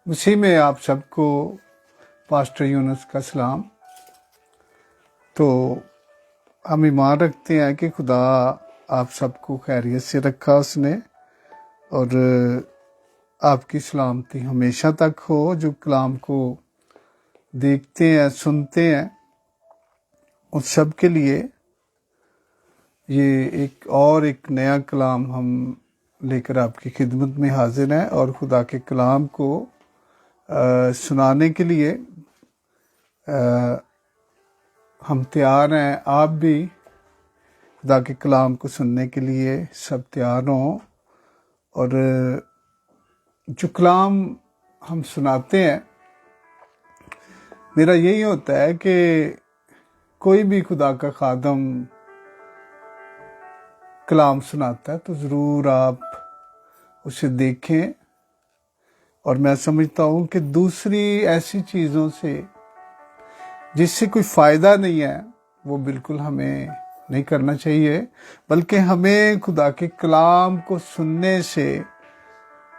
उसी में आप सबको पास्टर यूनुस का सलाम। तो हम ईमान रखते हैं कि खुदा आप सबको खैरियत से रखा उसने, और आपकी सलामती हमेशा तक हो। जो कलाम को देखते हैं, सुनते हैं, उन सब के लिए ये एक नया कलाम हम लेकर आपकी खिदमत में हाजिर हैं। और खुदा के कलाम को सुनाने के लिए हम तैयार हैं। आप भी खुदा के कलाम को सुनने के लिए सब तैयार हों। और जो कलाम हम सुनाते हैं, मेरा यही होता है कि कोई भी खुदा का खादम कलाम सुनाता है तो ज़रूर आप उसे देखें। और मैं समझता हूँ कि दूसरी ऐसी चीज़ों से जिससे कोई फ़ायदा नहीं है वो बिल्कुल हमें नहीं करना चाहिए, बल्कि हमें खुदा के कलाम को सुनने से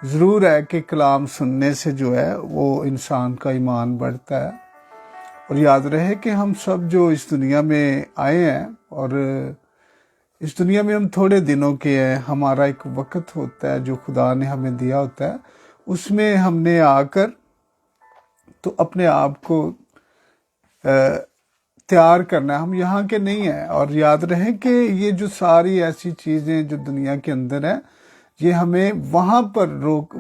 ज़रूर है कि कलाम सुनने से जो है वो इंसान का ईमान बढ़ता है। और याद रहे कि हम सब जो इस दुनिया में आए हैं, और इस दुनिया में हम थोड़े दिनों के हैं। हमारा एक वक्त होता है जो खुदा ने हमें दिया होता है, उसमें हमने आकर तो अपने आप को तैयार करना है। हम यहाँ के नहीं हैं। और याद रहे कि ये जो सारी ऐसी चीज़ें जो दुनिया के अंदर है, ये हमें वहाँ पर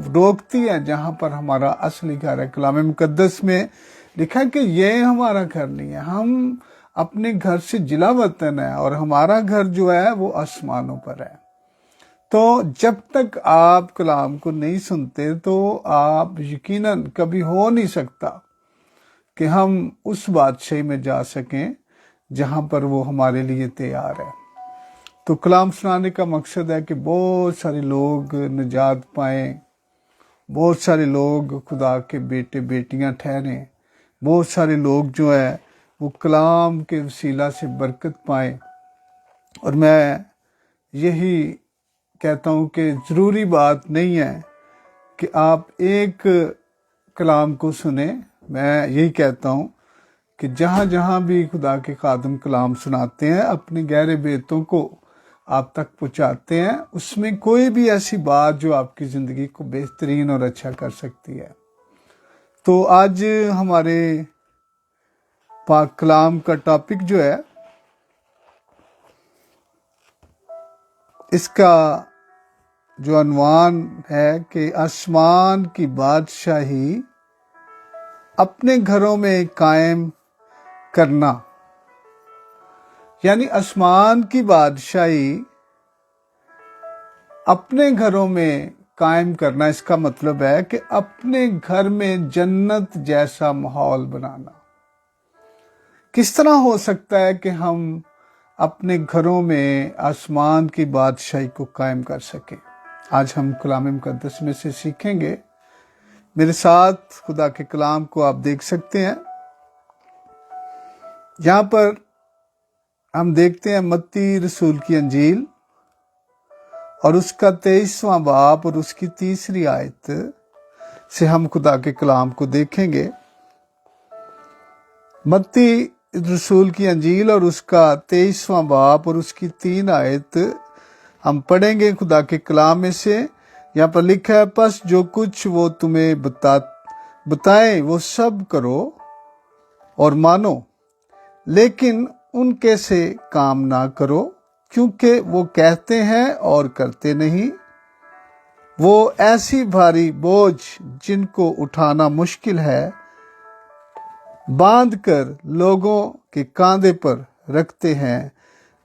रोकती है जहाँ पर हमारा असली घर है। कलाम मुकद्दस में लिखा है कि ये हमारा घर नहीं है, हम अपने घर से जिला वतन है, और हमारा घर जो है वो आसमानों पर है। तो जब तक आप कलाम को नहीं सुनते तो आप यकीनन कभी हो नहीं सकता कि हम उस बादशाही में जा सकें जहाँ पर वो हमारे लिए तैयार है। तो कलाम सुनाने का मकसद है कि बहुत सारे लोग निजात पाएं, बहुत सारे लोग खुदा के बेटे बेटियां ठहरें, बहुत सारे लोग जो है वो कलाम के वसीला से बरकत पाएं। और मैं यही कहता हूँ कि ज़रूरी बात नहीं है कि आप एक कलाम को सुने। मैं यही कहता हूँ कि जहाँ जहाँ भी खुदा के खादम कलाम सुनाते हैं, अपने गहरे बेतों को आप तक पहुँचाते हैं, उसमें कोई भी ऐसी बात जो आपकी ज़िंदगी को बेहतरीन और अच्छा कर सकती है। तो आज हमारे पाक कलाम का टॉपिक जो है, इसका जो अनवान है कि आसमान की बादशाही अपने घरों में कायम करना। यानी आसमान की बादशाही अपने घरों में कायम करना, इसका मतलब है कि अपने घर में जन्नत जैसा माहौल बनाना। किस तरह हो सकता है कि हम अपने घरों में आसमान की बादशाही को कायम कर सकें? आज हम कलाम मुकद्दस में से सीखेंगे। मेरे साथ खुदा के कलाम को आप देख सकते हैं। यहाँ पर हम देखते हैं मत्ती रसूल की अंजील और उसका 23वां बाब और उसकी 3री आयत से हम खुदा के कलाम को देखेंगे। मत्ती रसूल की अंजील और उसका 23वां बाब और उसकी 3 आयत हम पढ़ेंगे खुदा के कलाम में से। यहाँ पर लिखा है, बस जो कुछ वो तुम्हें बताए वो सब करो और मानो, लेकिन उनके से काम ना करो, क्योंकि वो कहते हैं और करते नहीं। वो ऐसी भारी बोझ जिनको उठाना मुश्किल है बांध कर लोगों के कांधे पर रखते हैं,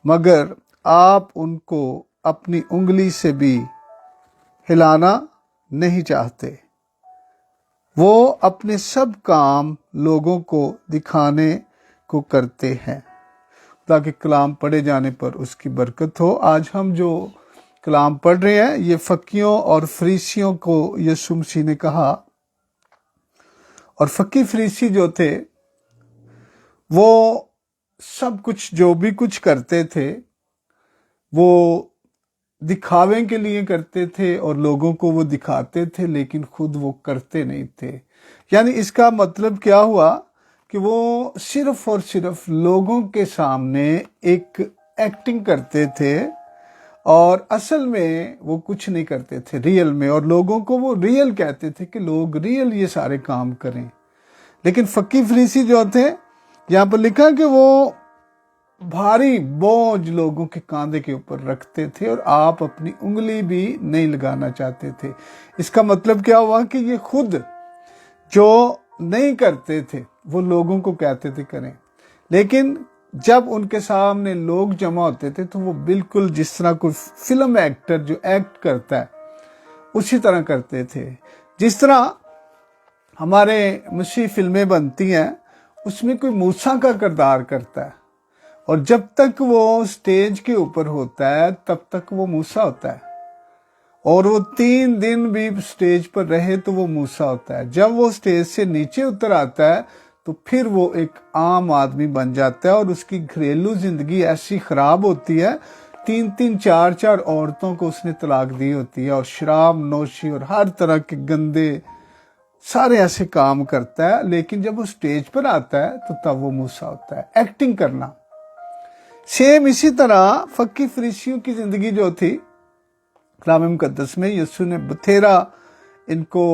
मगर आप उनको अपनी उंगली से भी हिलाना नहीं चाहते। वो अपने सब काम लोगों को दिखाने को करते हैं, ताकि कलाम पढ़े जाने पर उसकी बरकत हो। आज हम जो कलाम पढ़ रहे हैं, ये फकीयों और फरीसियों को यीशु मसीह ने कहा। और फकी फरीसी जो थे वो सब कुछ जो भी कुछ करते थे वो दिखावे के लिए करते थे और लोगों को वो दिखाते थे, लेकिन खुद वो करते नहीं थे। यानी इसका मतलब क्या हुआ कि वो सिर्फ और सिर्फ लोगों के सामने एक एक्टिंग करते थे और असल में वो कुछ नहीं करते थे रियल में, और लोगों को वो रियल कहते थे कि लोग रियल ये सारे काम करें। लेकिन फकीर फरीसी जो थे, यहाँ पर लिखा कि वो भारी बोझ लोगों के कांधे के ऊपर रखते थे और आप अपनी उंगली भी नहीं लगाना चाहते थे। इसका मतलब क्या हुआ कि ये खुद जो नहीं करते थे वो लोगों को कहते थे करें, लेकिन जब उनके सामने लोग जमा होते थे तो वो बिल्कुल जिस तरह कोई फिल्म एक्टर जो एक्ट करता है उसी तरह करते थे। जिस तरह हमारे मसीह फिल्में बनती हैं उसमें कोई मूसा का किरदार करता है और जब तक वो स्टेज के ऊपर होता है तब तक वो मूसा होता है, और वो 3 दिन भी स्टेज पर रहे तो वो मूसा होता है। जब वो स्टेज से नीचे उतर आता है तो फिर वो एक आम आदमी बन जाता है और उसकी घरेलू जिंदगी ऐसी खराब होती है, 3-3 4-4 औरतों को उसने तलाक दी होती है और शराब नोशी और हर तरह के गंदे सारे ऐसे काम करता है। लेकिन जब वो स्टेज पर आता है तो तब वो मूसा होता है, एक्टिंग करना। सेम इसी तरह फकीर फरीसियों की जिंदगी जो थी, कलाम मुकद्दस में यीशु ने बथेरा इनको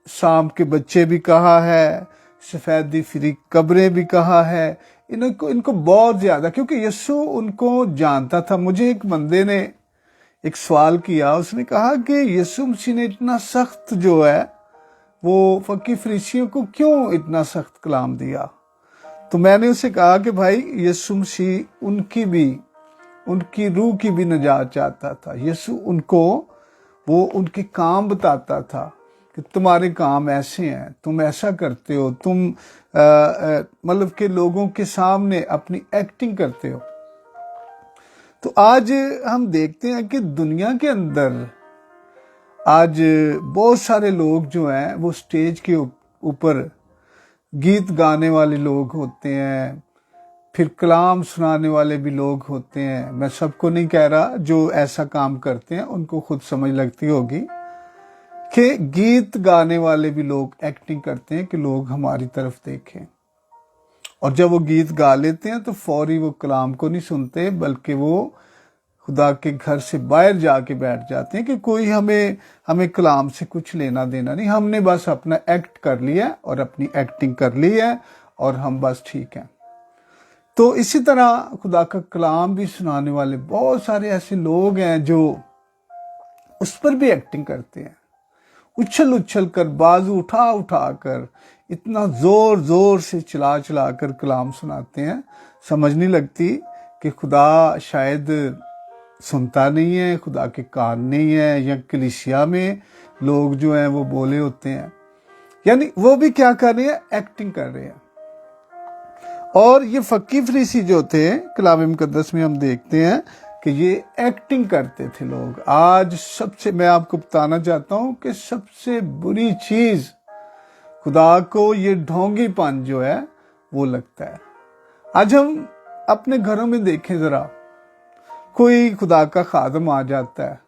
सांप के बच्चे भी कहा है, सफेदी फिरी कब्रें भी कहा है, इनको बहुत ज्यादा, क्योंकि यीशु उनको जानता था। मुझे एक बंदे ने एक सवाल किया, उसने कहा कि यीशु मसीह ने इतना सख्त जो है वो फकीर फरीसियों को क्यों इतना सख्त कलाम दिया। तो मैंने उसे कहा कि भाई यीशु मसीह उनकी रूह की भी नजात चाहता था। यीशु उनको वो उनके काम बताता था कि तुम्हारे काम ऐसे हैं, तुम ऐसा करते हो, तुम मतलब कि लोगों के सामने अपनी एक्टिंग करते हो। तो आज हम देखते हैं कि दुनिया के अंदर आज बहुत सारे लोग जो हैं वो स्टेज के ऊपर गीत गाने वाले लोग होते हैं, फिर कलाम सुनाने वाले भी लोग होते हैं। मैं सबको नहीं कह रहा, जो ऐसा काम करते हैं उनको खुद समझ लगती होगी कि गीत गाने वाले भी लोग एक्टिंग करते हैं कि लोग हमारी तरफ देखें, और जब वो गीत गा लेते हैं तो फौरी वो कलाम को नहीं सुनते, बल्कि वो खुदा के घर से बाहर जाके बैठ जाते हैं कि कोई हमें कलाम से कुछ लेना देना नहीं, हमने बस अपना एक्ट कर लिया और अपनी एक्टिंग कर ली है और हम बस ठीक हैं। तो इसी तरह खुदा का कलाम भी सुनाने वाले बहुत सारे ऐसे लोग हैं जो उस पर भी एक्टिंग करते हैं, उछल उछल कर, बाजू उठा उठा कर, इतना जोर जोर से चला चला कर कलाम सुनाते हैं। समझ नहीं लगती कि खुदा शायद सुनता नहीं है, खुदा के कान नहीं है, या कलीसिया में लोग जो हैं वो बोले होते हैं। यानी वो भी क्या कर रहे हैं, एक्टिंग कर रहे हैं। और ये फकीर फरीसी जो थे, कलाम मुकद्दस में हम देखते हैं कि ये एक्टिंग करते थे लोग। आज सबसे मैं आपको बताना चाहता हूं कि सबसे बुरी चीज खुदा को ये ढोंगीपन जो है वो लगता है। आज हम अपने घरों में देखें जरा, कोई खुदा का खादम आ जाता है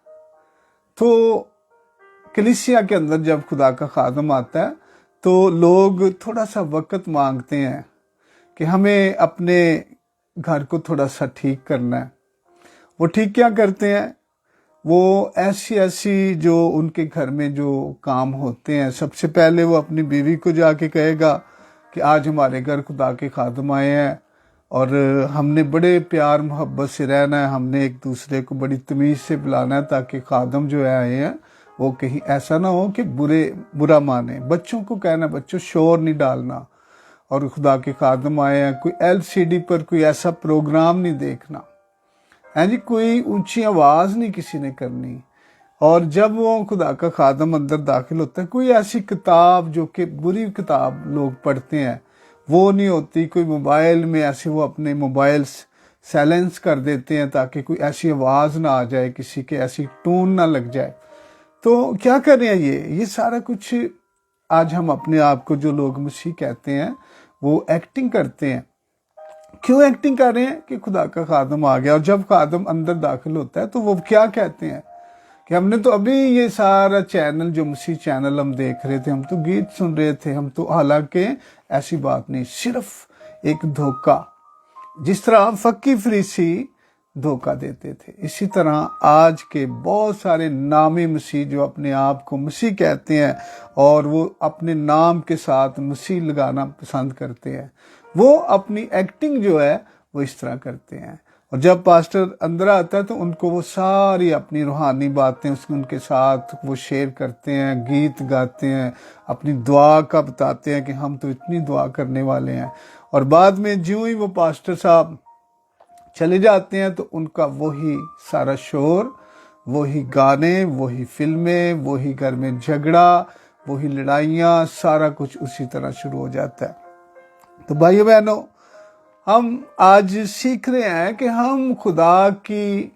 तो कलीसिया के अंदर जब खुदा का खादम आता है तो लोग थोड़ा सा वक्त मांगते हैं कि हमें अपने घर को थोड़ा सा ठीक करना है। वो ठीक क्या करते हैं, वो ऐसी जो उनके घर में जो काम होते हैं, सबसे पहले वो अपनी बीवी को जाके कहेगा कि आज हमारे घर खुदा के खादम आए हैं और हमने बड़े प्यार मोहब्बत से रहना है, हमने एक दूसरे को बड़ी तमीज़ से बुलाना है ताकि खादम जो है आए हैं वो कहीं ऐसा ना हो कि बुरा माने। बच्चों को कहना, बच्चों शोर नहीं डालना, और खुदा के खादम आए हैं, कोई LCD पर कोई ऐसा प्रोग्राम नहीं देखना है जी, कोई ऊंची आवाज़ नहीं किसी ने करनी। और जब वो खुदा का खादम अंदर दाखिल होता है, कोई ऐसी किताब जो कि बुरी किताब लोग पढ़ते हैं वो नहीं होती। कोई मोबाइल में ऐसे वो अपने मोबाइल साइलेंस कर देते हैं ताकि कोई ऐसी आवाज़ ना आ जाए, किसी के ऐसी टोन ना लग जाए। तो क्या कर रहे हैं ये सारा कुछ आज हम अपने आप को जो लोग मसीह कहते हैं वो एक्टिंग करते हैं। क्यों एक्टिंग कर रहे हैं कि खुदा का खादम आ गया। और जब खादम अंदर दाखिल होता है तो वो क्या कहते हैं कि हमने तो अभी ये सारा चैनल जो मसीह चैनल हम देख रहे थे, हम तो गीत सुन रहे थे, हम तो, हालांकि ऐसी बात नहीं, सिर्फ एक धोखा। जिस तरह फक्की फरीसी धोखा देते थे, इसी तरह आज के बहुत सारे नामी मसीह जो अपने आप को मसीह कहते हैं और वो अपने नाम के साथ मसीह लगाना पसंद करते हैं, वो अपनी एक्टिंग जो है वो इस तरह करते हैं। और जब पास्टर अंदर आता है तो उनको वो सारी अपनी रूहानी बातें उनके साथ वो शेयर करते हैं, गीत गाते हैं, अपनी दुआ का बताते हैं कि हम तो इतनी दुआ करने वाले हैं। और बाद में ज्यों ही वो पास्टर साहब चले जाते हैं तो उनका वही सारा शोर, वही गाने, वही फिल्में, वही घर में झगड़ा, वही लड़ाइयाँ, सारा कुछ उसी तरह शुरू हो जाता है। तो भाइयों बहनों, हम आज सीख रहे हैं कि हम खुदा की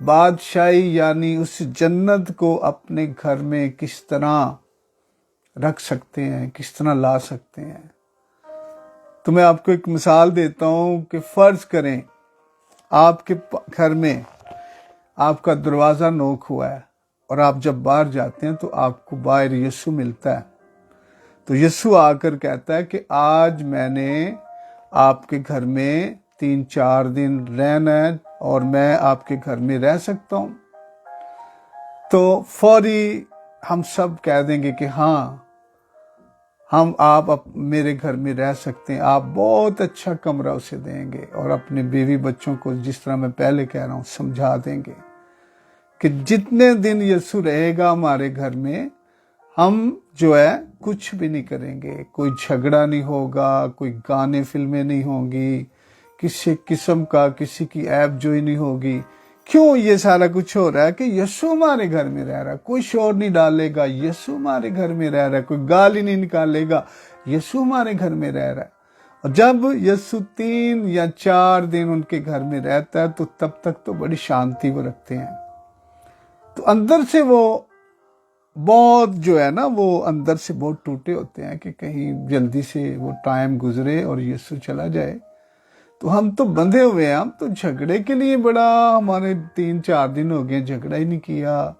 बादशाही यानी उस जन्नत को अपने घर में किस तरह रख सकते हैं, किस तरह ला सकते हैं। तो मैं आपको एक मिसाल देता हूँ कि फर्ज करें आपके घर में आपका दरवाज़ा नोक हुआ है और आप जब बाहर जाते हैं तो आपको बाहर यीशु मिलता है। तो यीशु आकर कहता है कि आज मैंने आपके घर में 3-4 दिन रहना है और मैं आपके घर में रह सकता हूँ। तो फौरी हम सब कह देंगे कि हाँ, आप मेरे घर में रह सकते हैं। आप बहुत अच्छा कमरा उसे देंगे और अपने बीवी बच्चों को, जिस तरह मैं पहले कह रहा हूँ, समझा देंगे कि जितने दिन यीशु रहेगा हमारे घर में, हम जो है कुछ भी नहीं करेंगे, कोई झगड़ा नहीं होगा, कोई गाने फिल्में नहीं होंगी, किसी किस्म का किसी की ऐबजोई नहीं होगी। क्यों ये सारा कुछ हो रहा है कि यीशु हमारे घर में रह रहा है। कोई शोर नहीं डालेगा, यीशु हमारे घर में रह रहा है। कोई गाली नहीं निकालेगा, यीशु हमारे घर में रह रहा है। और जब यीशु 3 या 4 दिन उनके घर में रहता है तो तब तक तो बड़ी शांति वो रखते हैं। तो अंदर से वो बहुत जो है ना, वो अंदर से बहुत टूटे होते हैं कि कहीं जल्दी से वो टाइम गुजरे और यीशु चला जाए। तो हम तो बंधे हुए हैं, हम तो झगड़े के लिए बड़ा, हमारे 3-4 दिन हो गए झगड़ा ही नहीं किया।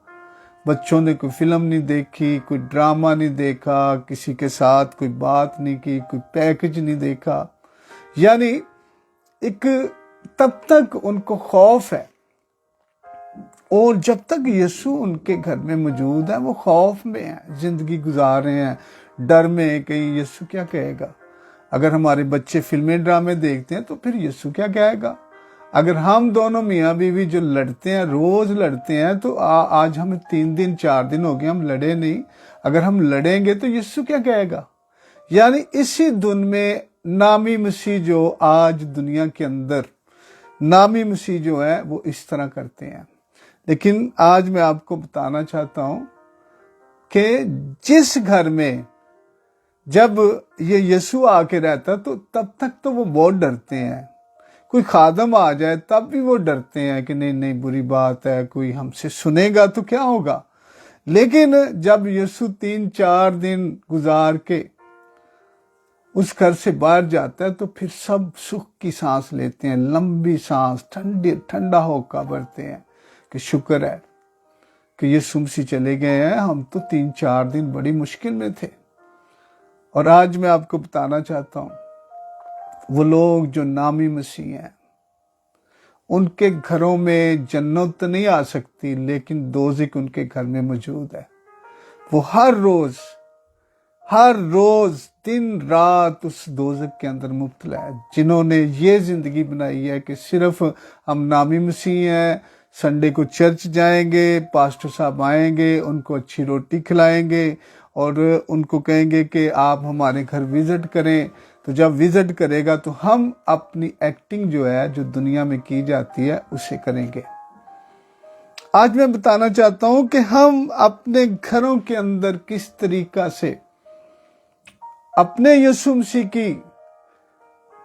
बच्चों ने कोई फिल्म नहीं देखी, कोई ड्रामा नहीं देखा, किसी के साथ कोई बात नहीं की, कोई पैकेज नहीं देखा। यानी एक तब तक उनको खौफ है, और जब तक यीशु उनके घर में मौजूद है वो खौफ में है, जिंदगी गुजार रहे हैं डर में कि यीशु क्या कहेगा। अगर हमारे बच्चे फिल्में ड्रामे देखते हैं तो फिर यीशु क्या कहेगा। अगर हम दोनों मियाँ बीवी जो लड़ते हैं, रोज लड़ते हैं, तो आज हमें 3 दिन 4 दिन हो गए हम लड़े नहीं, अगर हम लड़ेंगे तो यीशु क्या कहेगा। यानी इसी धुन में नामी मसीह जो आज दुनिया के अंदर नामी मसीह जो है वो इस तरह करते हैं। लेकिन आज मैं आपको बताना चाहता हूं कि जिस घर में जब ये यीशु आके रहता तो तब तक तो वो बहुत डरते हैं। कोई खादम आ जाए तब भी वो डरते हैं कि नहीं नहीं बुरी बात है, कोई हमसे सुनेगा तो क्या होगा। लेकिन जब यीशु 3-4 दिन गुजार के उस घर से बाहर जाता है तो फिर सब सुख की सांस लेते हैं, लंबी सांस, ठंडा होकर भरते हैं कि शुक्र है कि यीशु मसीह चले गए हैं, हम तो 3-4 दिन बड़ी मुश्किल में थे। और आज मैं आपको बताना चाहता हूं, वो लोग जो नामी मसीह हैं उनके घरों में जन्नत नहीं आ सकती, लेकिन दोज़ख उनके घर में मौजूद है। वो हर रोज दिन रात उस दोज़ख के अंदर मुब्तला है। जिन्होंने ये जिंदगी बनाई है कि सिर्फ हम नामी मसीह हैं, संडे को चर्च जाएंगे, पास्टर साहब आएंगे, उनको अच्छी रोटी खिलाएंगे और उनको कहेंगे कि आप हमारे घर विजिट करें। तो जब विजिट करेगा तो हम अपनी एक्टिंग जो है, जो दुनिया में की जाती है, उसे करेंगे। आज मैं बताना चाहता हूं कि हम अपने घरों के अंदर किस तरीका से अपने यीशु मसीह की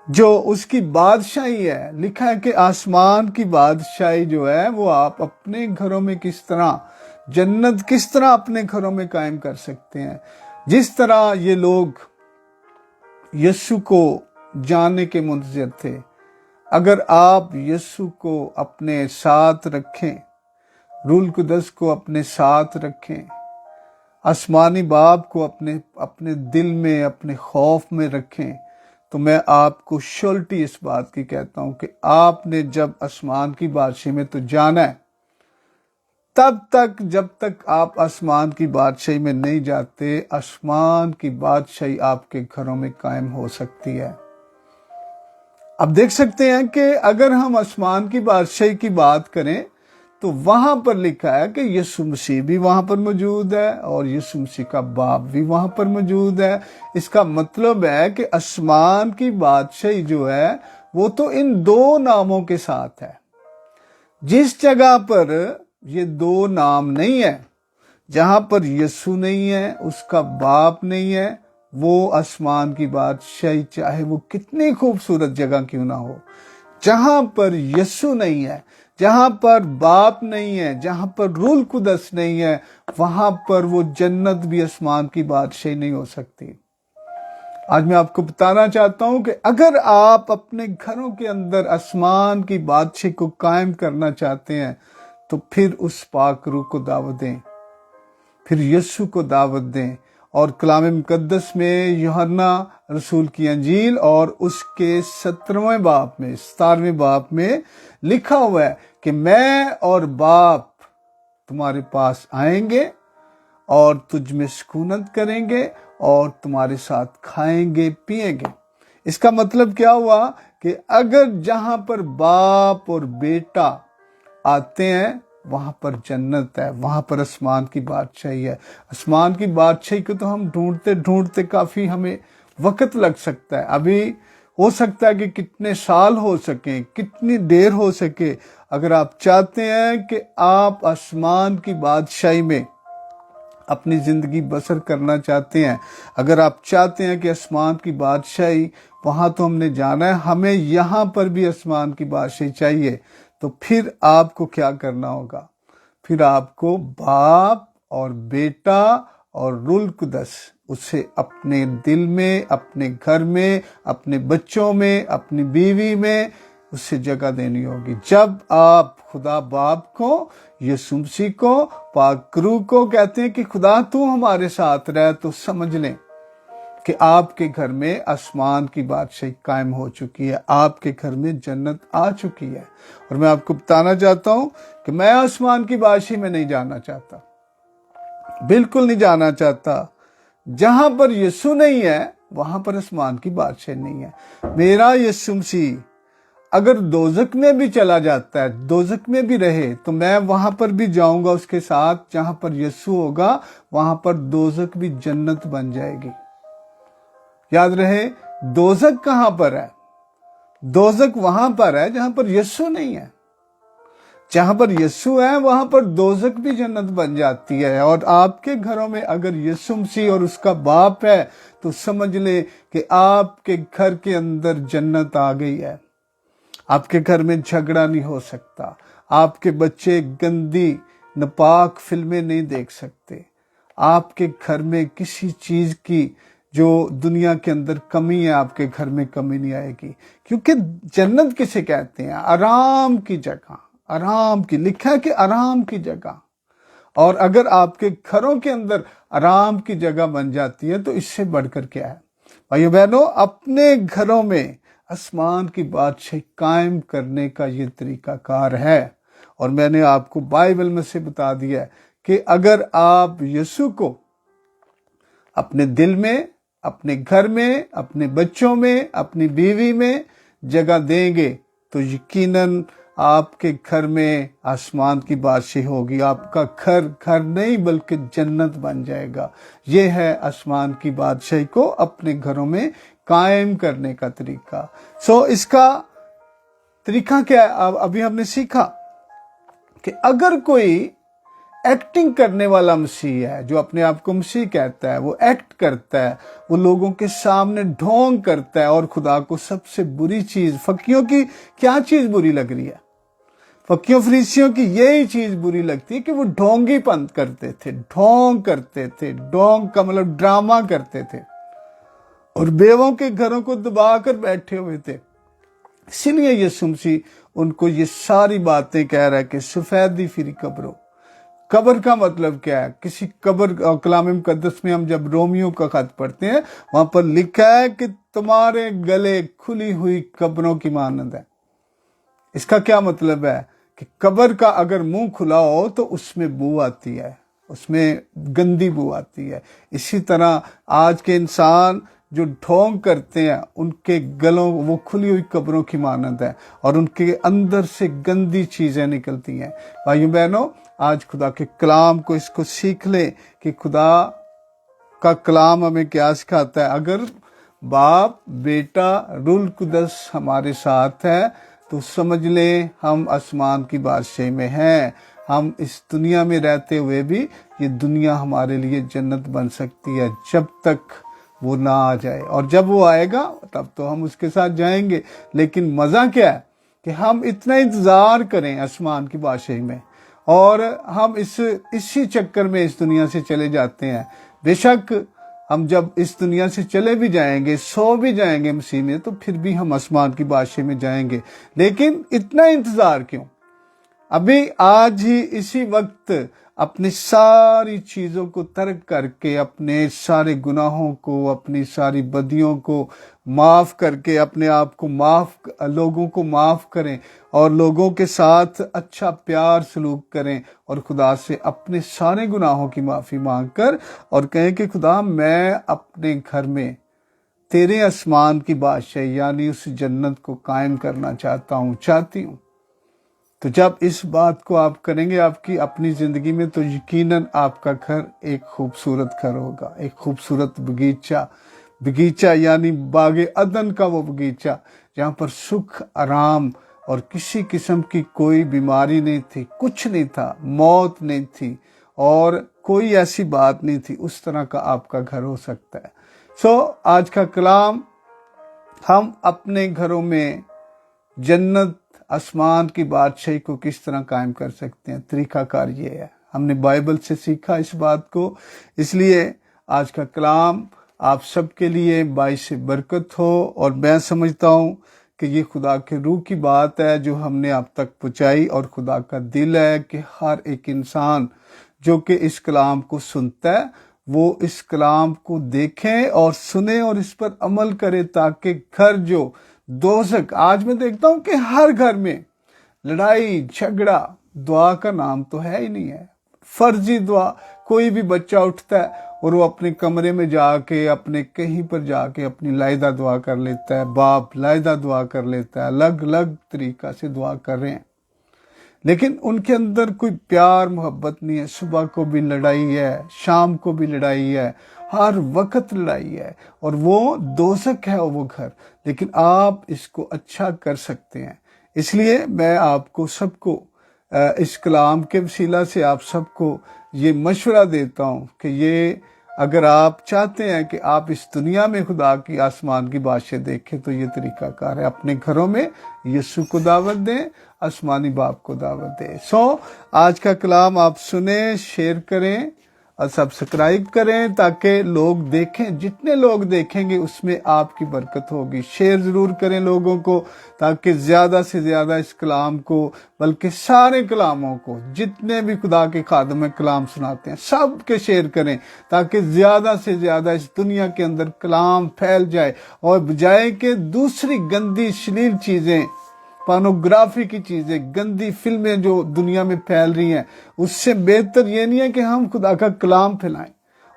जो उसकी बादशाही है, लिखा है कि आसमान की बादशाही जो है वो आप अपने घरों में किस तरह, जन्नत किस तरह अपने घरों में कायम कर सकते हैं। जिस तरह ये लोग यीशु को जानने के मुंतज़िर थे, अगर आप यीशु को अपने साथ रखें, रूल कुदस को अपने साथ रखें, आसमानी बाप को अपने दिल में, अपने खौफ में रखें, तो मैं आपको श्योरिटी इस बात की कहता हूं कि आपने जब आसमान की बादशाही में तो जाना है, तब तक जब तक आप आसमान की बादशाही में नहीं जाते, आसमान की बादशाही आपके घरों में कायम हो सकती है। अब देख सकते हैं कि अगर हम आसमान की बादशाही की बात करें तो वहां पर लिखा है कि यीशु मसीह भी वहां पर मौजूद है और यीशु मसीह का बाप भी वहां पर मौजूद है। इसका मतलब है कि आसमान की बादशाही जो है वो तो इन दो नामों के साथ है। जिस जगह पर ये दो नाम नहीं है, जहां पर यीशु नहीं है, उसका बाप नहीं है, वो आसमान की बादशाही चाहे वो कितनी खूबसूरत जगह क्यों ना हो, जहां पर यीशु नहीं है, जहां पर बाप नहीं है, जहां पर रूल कुदस नहीं है, वहां पर वो जन्नत भी आसमान की बादशाही नहीं हो सकती। आज मैं आपको बताना चाहता हूं कि अगर आप अपने घरों के अंदर आसमान की बादशाही को कायम करना चाहते हैं तो फिर उस पाक रूह को दावत दें, फिर यीशु को दावत दें। और कलाम मुकद्दस में यूहन्ना रसूल की अंजील और उसके 17वें बाब में 17वें बाब में लिखा हुआ है कि मैं और बाप तुम्हारे पास आएंगे और तुझ में सुकूनत करेंगे और तुम्हारे साथ खाएंगे पिएंगे। इसका मतलब क्या हुआ कि अगर जहां पर बाप और बेटा आते हैं वहां पर जन्नत है, वहां पर आसमान की बादशाही है। आसमान की बादशाही को तो हम ढूंढते ढूंढते काफी हमें वक्त लग सकता है। अभी हो सकता है कि कितने साल हो सके, कितनी देर हो सके। अगर आप चाहते हैं कि आप आसमान की बादशाही में अपनी जिंदगी बसर करना चाहते हैं, अगर आप चाहते हैं कि आसमान की बादशाही, वहां तो हमने जाना है, हमें यहां पर भी आसमान की बादशाही चाहिए, तो फिर आपको क्या करना होगा? फिर आपको बाप और बेटा और रूल कुदस उसे अपने दिल में, अपने घर में, अपने बच्चों में, अपनी बीवी में उसे जगह देनी होगी। जब आप खुदा बाप को, यीशु मसीह को, पाक रूह को कहते हैं कि खुदा तू हमारे साथ रह, तो समझ लें कि आपके घर में आसमान की बादशाही कायम हो चुकी है, आपके घर में जन्नत आ चुकी है। और मैं आपको बताना चाहता हूं कि मैं आसमान की बादशाही में नहीं जाना चाहता, बिल्कुल नहीं जाना चाहता। जहां पर यीशु नहीं है वहां पर आसमान की बादशाही नहीं है। मेरा यीशु मसीह अगर दोजक में भी चला जाता है, दोजक में भी रहे, तो मैं वहां पर भी जाऊंगा उसके साथ। जहां पर यीशु होगा वहां पर दोजक भी जन्नत बन जाएगी। याद रहे, दोजक कहां पर है? दोजक वहां पर है जहां पर यीशु नहीं है। जहां पर यीशु है वहां पर दोजक भी जन्नत बन जाती है। और आपके घरों में अगर यीशु मसीह और उसका बाप है तो समझ ले कि आपके घर के अंदर जन्नत आ गई है। आपके घर में झगड़ा नहीं हो सकता, आपके बच्चे गंदी नापाक फिल्में नहीं देख सकते, आपके घर में किसी चीज की जो दुनिया के अंदर कमी है आपके घर में कमी नहीं आएगी। क्योंकि जन्नत किसे कहते हैं? आराम की जगह, आराम की, लिखा है कि आराम की जगह। और अगर आपके घरों के अंदर आराम की जगह बन जाती है तो इससे बढ़कर क्या है? भाइयों बहनों, अपने घरों में आसमान की बादशाही कायम करने का ये तरीकाकार है। और मैंने आपको बाइबल में से बता दिया है कि अगर आप यीशु को अपने दिल में, अपने घर में, अपने बच्चों में, अपनी बीवी में जगह देंगे तो यकीनन आपके घर में आसमान की बादशाही होगी। आपका घर घर नहीं बल्कि जन्नत बन जाएगा। यह है आसमान की बादशाही को अपने घरों में कायम करने का तरीका। इसका तरीका क्या है? अभी हमने सीखा कि अगर कोई एक्टिंग करने वाला मसीह है, जो अपने आप को मसीह कहता है, वो एक्ट करता है, वो लोगों के सामने ढोंग करता है। और खुदा को सबसे बुरी चीज, फकीयों की क्या चीज बुरी लग रही है? फकीयों फरीसियों की यही चीज बुरी लगती है कि वो ढोंगीपन करते थे, ढोंग करते थे। ढोंग का मतलब ड्रामा करते थे और बेवों के घरों को दबाकर बैठे हुए थे। इसीलिए यीशु मसीह उनको ये सारी बातें कह रहा है कि सफेदी फिरी कब्रों। कब्र का मतलब क्या है? किसी कब्र, कलाम मुकद्दस में हम जब रोमियो का खत पढ़ते हैं वहां पर लिखा है कि तुम्हारे गले खुली हुई कब्रों की मानंद है। इसका क्या मतलब है कि कब्र का अगर मुंह खुला हो तो उसमें बू आती है, उसमें गंदी बू आती है। इसी तरह आज के इंसान जो ढोंग करते हैं उनके गलों, वो खुली हुई कब्रों की मानंद है और उनके अंदर से गंदी चीजें निकलती हैं। भाइयों बहनों, आज खुदा के कलाम को इसको सीख ले कि खुदा का कलाम हमें क्या सिखाता है। अगर बाप, बेटा, रूल कुदस हमारे साथ है तो समझ ले हम आसमान की बादशाही में हैं। हम इस दुनिया में रहते हुए भी ये दुनिया हमारे लिए जन्नत बन सकती है जब तक वो ना आ जाए, और जब वो आएगा तब तो हम उसके साथ जाएंगे। लेकिन मजा क्या है कि हम इतना इंतजार करें आसमान की बादशाही में और हम इसी चक्कर में इस दुनिया से चले जाते हैं। बेशक हम जब इस दुनिया से चले भी जाएंगे, सो भी जाएंगे मसीह में, तो फिर भी हम आसमान की बादशाही में जाएंगे। लेकिन इतना इंतजार क्यों? अभी आज ही इसी वक्त अपनी सारी चीजों को तर्क करके, अपने सारे गुनाहों को, अपनी सारी बदियों को माफ करके, अपने आप को लोगों को माफ करें और लोगों के साथ अच्छा प्यार सलूक करें और खुदा से अपने सारे गुनाहों की माफी मांगकर और कहें कि खुदा मैं अपने घर में तेरे आसमान की बादशाही यानी उस जन्नत को कायम करना चाहती हूँ। तो जब इस बात को आप करेंगे आपकी अपनी जिंदगी में, तो यकीनन आपका घर एक खूबसूरत घर होगा, एक खूबसूरत बगीचा यानी बागे अदन का वो बगीचा जहाँ पर सुख, आराम और किसी किस्म की कोई बीमारी नहीं थी, कुछ नहीं था, मौत नहीं थी और कोई ऐसी बात नहीं थी। उस तरह का आपका घर हो सकता है। आज का कलाम, हम अपने घरों में जन्नत, आसमान की बादशाही को किस तरह कायम कर सकते हैं, तरीकाकार ये है। हमने बाइबल से सीखा इस बात को, इसलिए आज का कलाम आप सबके लिए बाइस बरकत हो। और मैं समझता हूँ कि ये खुदा के रूह की बात है जो हमने आप तक पहुँचाई, और खुदा का दिल है कि हर एक इंसान जो कि इस कलाम को सुनता है वो इस कलाम को देखें और सुने और इस पर अमल करे, ताकि घर जो दोज़ख, आज मैं देखता हूं कि हर घर में लड़ाई झगड़ा, दुआ का नाम तो है ही नहीं है, फर्जी दुआ। कोई भी बच्चा उठता है और वो अपने कमरे में जाके, अपने कहीं पर जाके अपनी लायदा दुआ कर लेता है, बाप लायदा दुआ कर लेता है, अलग अलग तरीका से दुआ कर रहे हैं, लेकिन उनके अंदर कोई प्यार मोहब्बत नहीं है। सुबह को भी लड़ाई है, शाम को भी लड़ाई है, हर वक्त लड़ाई है, और वो दोज़ख है वो घर। लेकिन आप इसको अच्छा कर सकते हैं। इसलिए मैं आपको सबको इस कलाम के वसीला से आप सबको ये मशवरा देता हूँ कि ये अगर आप चाहते हैं कि आप इस दुनिया में खुदा की आसमान की बादशाही देखें, तो ये तरीकाकार है। अपने घरों में यीशु को दावत दें, आसमानी बाप को दावत दें। आज का कलाम आप सुने, शेयर करें और सब्सक्राइब करें, ताकि लोग देखें। जितने लोग देखेंगे उसमें आपकी बरकत होगी। शेयर जरूर करें लोगों को, ताकि ज्यादा से ज्यादा इस कलाम को, बल्कि सारे कलामों को, जितने भी खुदा के खादम में कलाम सुनाते हैं सब के शेयर करें, ताकि ज्यादा से ज्यादा इस दुनिया के अंदर कलाम फैल जाए। और बजाय के दूसरी गंदी अश्लील चीजें, पोर्नोग्राफी की चीजें, गंदी फिल्में जो दुनिया में फैल रही हैं, उससे बेहतर ये नहीं है कि हम खुदा का कलाम फैलाएं।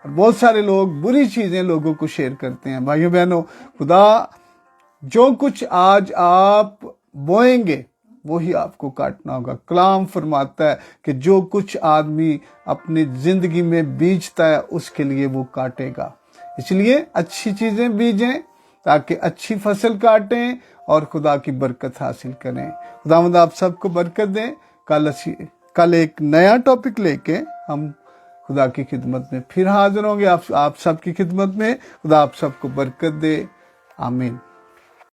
और बहुत सारे लोग बुरी चीजें लोगों को शेयर करते हैं। भाइयों बहनों, खुदा जो कुछ आज आप बोएंगे वही आपको काटना होगा। कलाम फरमाता है कि जो कुछ आदमी अपनी जिंदगी में बीजता है उसके लिए वो काटेगा। इसलिए अच्छी चीजें बीजें ताकि अच्छी फसल काटें और खुदा की बरकत हासिल करें। खुदावंद आप सबको बरकत दें। कल एक नया टॉपिक लेके हम खुदा की खिदमत में फिर हाजिर होंगे, आप सबकी खिदमत में। खुदा आप सबको बरकत दे। आमीन।